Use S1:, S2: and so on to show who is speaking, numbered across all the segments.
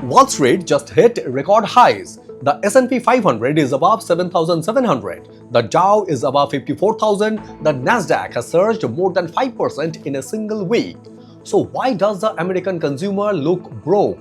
S1: Wall Street just hit record highs. The S&P 500 is above 7,700. The Dow is above 54,000. The Nasdaq has surged more than 5% in a single week. So why does the American consumer look broke?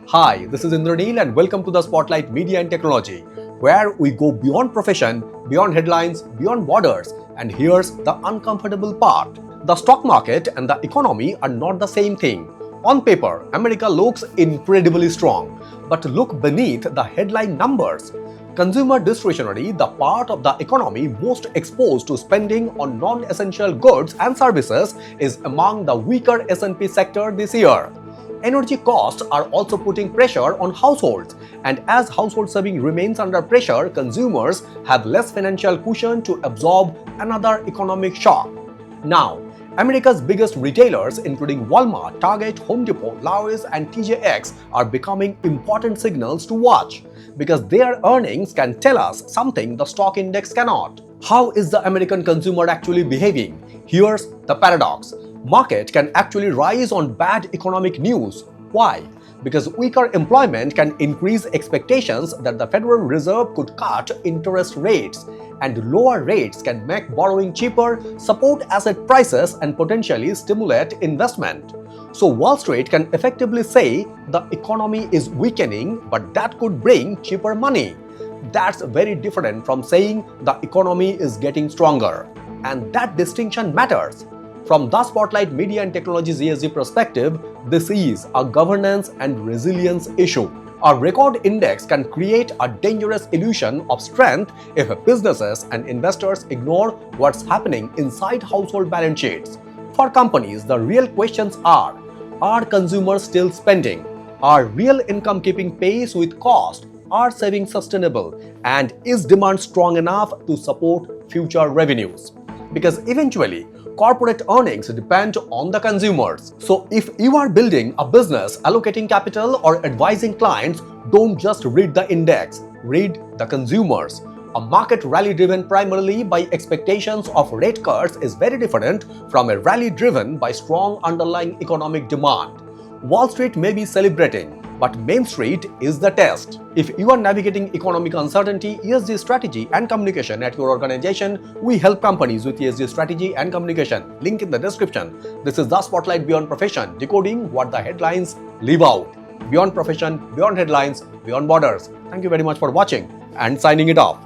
S1: Hi, this is Indranil and welcome to the Spotlight Media and Technology, where we go beyond profession, beyond headlines, beyond borders. And here's the uncomfortable part. The stock market and the economy are not the same thing. On paper, America looks incredibly strong, but look beneath the headline numbers. Consumer discretionary, the part of the economy most exposed to spending on non-essential goods and services, is among the weaker S&P sector this year. Energy costs are also putting pressure on households, and as household saving remains under pressure, consumers have less financial cushion to absorb another economic shock. Now, America's biggest retailers, including Walmart, Target, Home Depot, Lowe, and TJX, are becoming important signals to watch because their earnings can tell us something the stock index cannot. How is the American consumer actually behaving? Here's the paradox. Market can actually rise on bad economic news. Why? Because weaker employment can increase expectations that the Federal Reserve could cut interest rates, and lower rates can make borrowing cheaper, support asset prices, and potentially stimulate investment. So Wall Street can effectively say the economy is weakening, but that could bring cheaper money. That's very different from saying the economy is getting stronger. And that distinction matters. From the Spotlight Media and Technology's ESG perspective, this is a governance and resilience issue. A record index can create a dangerous illusion of strength if businesses and investors ignore what's happening inside household balance sheets. For companies, the real questions are consumers still spending? Are real income keeping pace with cost? Are savings sustainable? And is demand strong enough to support future revenues? Because eventually, corporate earnings depend on the consumers. So if you are building a business, allocating capital, or advising clients, don't just read the index, read the consumers. A market rally driven primarily by expectations of rate cuts is very different from a rally driven by strong underlying economic demand. Wall Street may be celebrating, but Main Street is the test. If you are navigating economic uncertainty, ESG strategy and communication at your organization, we help companies with ESG strategy and communication. Link in the description. This is the Spotlight Beyond Profession, decoding what the headlines leave out. Beyond profession, beyond headlines, beyond borders. Thank you very much for watching and signing it off.